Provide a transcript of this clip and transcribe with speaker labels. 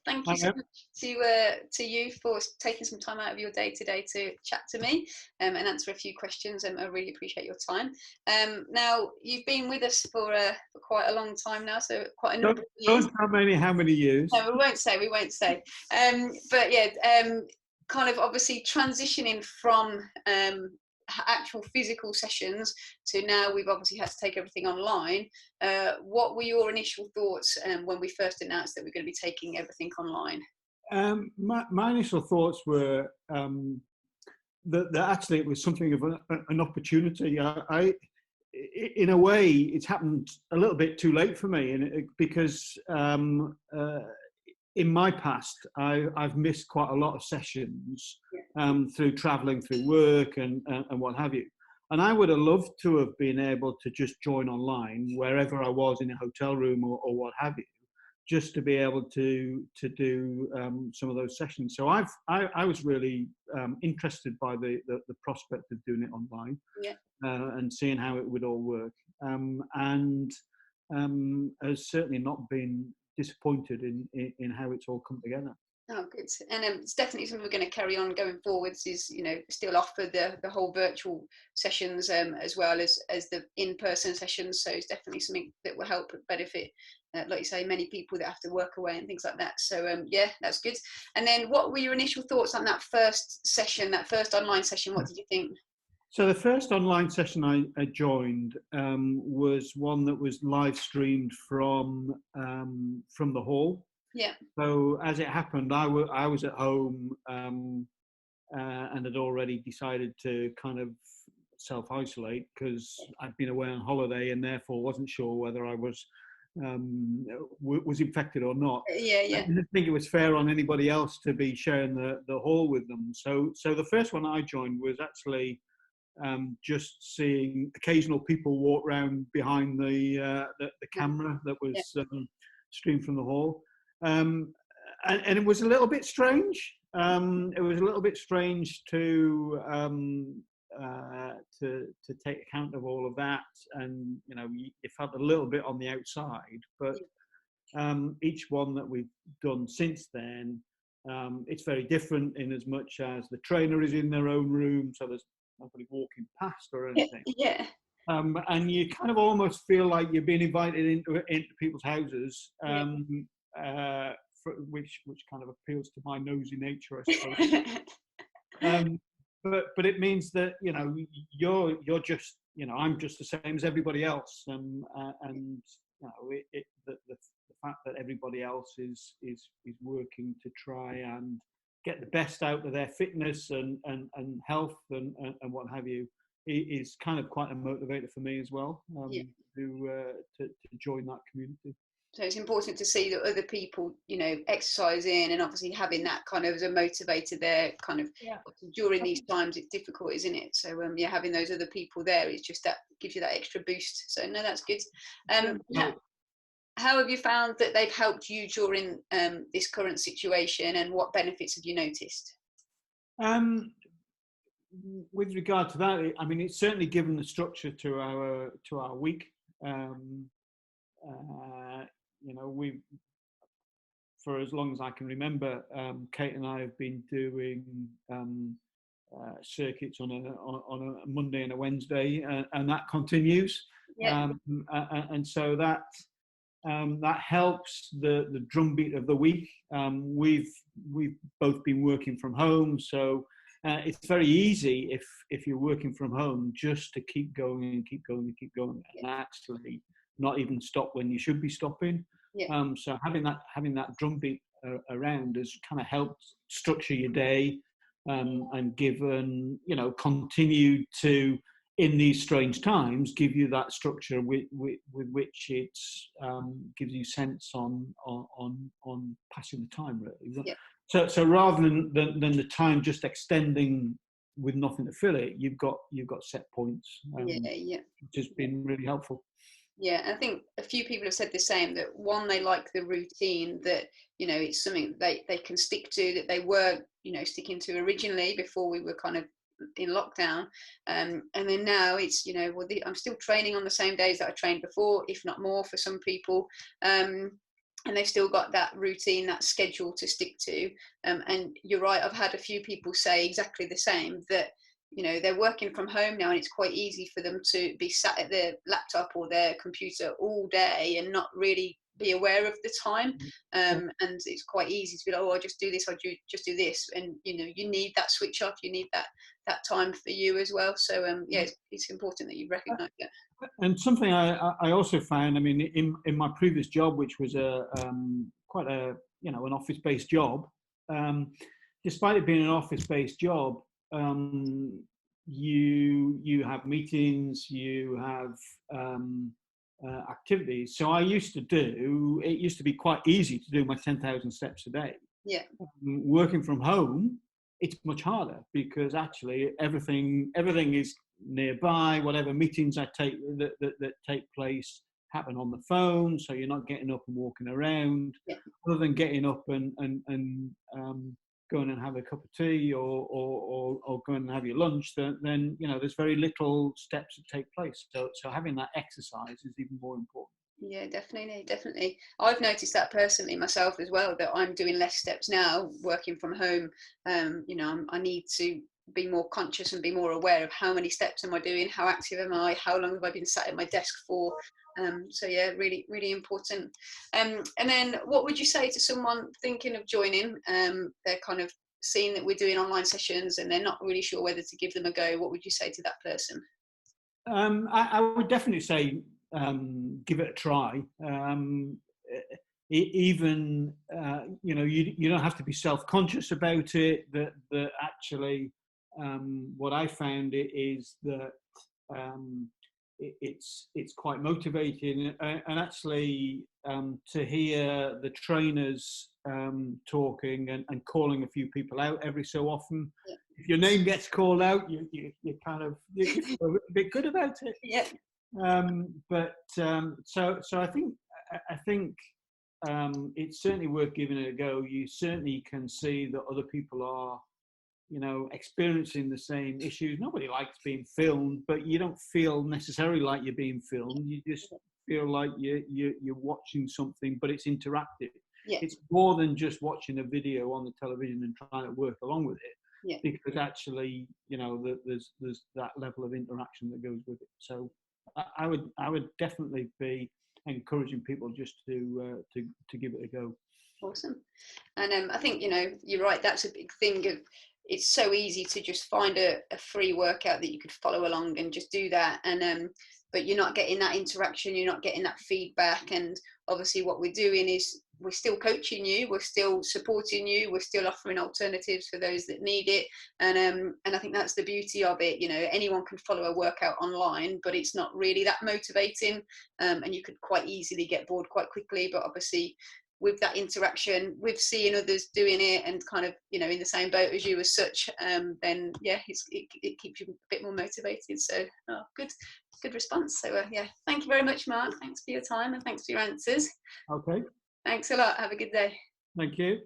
Speaker 1: Thank you
Speaker 2: Hi,
Speaker 1: so much to you for taking some time out of your day today to chat to me and answer a few questions. I really appreciate your time. Now, you've been with us for quite a long time now, so quite a number of years.
Speaker 2: don't tell me how many years.
Speaker 1: No, we won't say. But yeah, kind of obviously transitioning from actual physical sessions to now we've obviously had to take everything online. What were your initial thoughts when we first announced that we're going to be taking everything online?
Speaker 2: My initial thoughts were that actually it was something of an opportunity. In a way, it's happened a little bit too late for me, because in my past, I've missed quite a lot of sessions through travelling, through work, and what have you. And I would have loved to have been able to just join online wherever I was, in a hotel room or what have you, just to be able to do some of those sessions. So I was really interested by the prospect of doing it online, and seeing how it would all work, and has certainly not been disappointed in how it's all come together.
Speaker 1: Oh, good. And it's definitely something we're going to carry on going forwards, is, still offer the whole virtual sessions as well as the in-person sessions. So it's definitely something that will help benefit, like you say, many people that have to work away and things like that. So yeah, that's good. And then what were your initial thoughts on that first session, that first online session? What did you think?
Speaker 2: So the first online session I joined was one that was live streamed from the hall.
Speaker 1: Yeah.
Speaker 2: So as it happened, I was at home and had already decided to kind of self-isolate, because I'd been away on holiday and therefore wasn't sure whether I was infected or not.
Speaker 1: Yeah.
Speaker 2: I didn't think it was fair on anybody else to be sharing the hall with them. So the first one I joined was actually just seeing occasional people walk around behind the camera that was streamed from the hall. And it was a little bit strange. It was a little bit strange to take account of all of that, and you felt a little bit on the outside. But each one that we've done since then, it's very different, in as much as the trainer is in their own room, so there's nobody walking past or anything.
Speaker 1: Yeah.
Speaker 2: And you kind of almost feel like you're being invited into people's houses, which kind of appeals to my nosy nature, I suppose. But it means that you're just I'm just the same as everybody else, and the fact that everybody else is working to try and get the best out of their fitness and health and what have you, is kind of quite a motivator for me as well, to join that community.
Speaker 1: So it's important to see that other people, exercising, and obviously having that kind of as a motivator there, kind of during these times. It's difficult, isn't it? So having those other people there, it's just that gives you that extra boost. So no, that's good. How have you found that they've helped you during this current situation, and what benefits have you noticed?
Speaker 2: With regard to that, I mean, it's certainly given the structure to our week. We, for as long as I can remember, Kate and I have been doing circuits on a Monday and a Wednesday, and that continues. And so that helps the drumbeat of the week. We've both been working from home, so it's very easy if you're working from home just to keep going and keep going and keep going, and actually not even stop when you should be stopping. So having that drumbeat around has kind of helped structure your day, and given continued to, in these strange times, give you that structure with which it gives you sense on passing the time, really. So rather than the time just extending with nothing to fill it, you've got set points, which has been really helpful.
Speaker 1: Yeah, I think a few people have said the same, that one, they like the routine, that it's something they can stick to, that they were sticking to originally before we were kind of in lockdown, and then now it's I'm still training on the same days that I trained before, if not more for some people, and they've still got that routine, that schedule to stick to. And you're right, I've had a few people say exactly the same, that they're working from home now, and it's quite easy for them to be sat at their laptop or their computer all day and not really be aware of the time. And it's quite easy to be like, oh, I'll just do this, just do this. And you need that switch off, you need that time for you as well. So yeah, it's important that you recognize that.
Speaker 2: And something I also found, I mean, in my previous job, which was quite a an office-based job, despite it being an office-based job, you have meetings, you have activities. So it used to be quite easy to do my 10,000 steps a day.
Speaker 1: Yeah.
Speaker 2: Working from home, it's much harder, because actually everything is nearby. Whatever meetings that take place happen on the phone, so you're not getting up and walking around.
Speaker 1: Yeah.
Speaker 2: Other than getting up and going and have a cup of tea or going and have your lunch, then there's very little steps that take place. So having that exercise is even more important.
Speaker 1: Yeah, definitely. I've noticed that personally myself as well, that I'm doing less steps now working from home. I need to be more conscious and be more aware of how many steps am I doing, how active am I, how long have I been sat at my desk for. So yeah, really, really important. And then what would you say to someone thinking of joining? They're kind of seeing that we're doing online sessions and they're not really sure whether to give them a go. What would you say to that person?
Speaker 2: I would definitely say give it a try. Even you don't have to be self-conscious about it. That actually, what I found is that it's quite motivating, and actually to hear the trainers talking and calling a few people out every so often.
Speaker 1: Yeah.
Speaker 2: If your name gets called out, you kind of you feel a bit good about it.
Speaker 1: Yeah.
Speaker 2: So I think it's certainly worth giving it a go. You certainly can see that other people are, experiencing the same issues. Nobody likes being filmed, but you don't feel necessarily like you're being filmed. You just feel like you're watching something, but it's interactive.
Speaker 1: Yeah.
Speaker 2: It's more than just watching a video on the television and trying to work along with it.
Speaker 1: Yeah.
Speaker 2: Because actually, there's that level of interaction that goes with it. So I would definitely be encouraging people just to give it a go.
Speaker 1: Awesome. And I think you're right, that's a big thing of, it's so easy to just find a free workout that you could follow along and just do that, and but you're not getting that interaction, you're not getting that feedback. And obviously what we're doing is we're still coaching you, we're still supporting you, we're still offering alternatives for those that need it. And I think that's the beauty of it. Anyone can follow a workout online, but it's not really that motivating, and you could quite easily get bored quite quickly. But obviously with that interaction, with seeing others doing it and kind of in the same boat as you as such, then yeah, it keeps you a bit more motivated. So good response. So yeah, thank you very much, Mark. Thanks for your time and thanks for your answers.
Speaker 2: Okay.
Speaker 1: Thanks a lot. Have a good day.
Speaker 2: Thank you.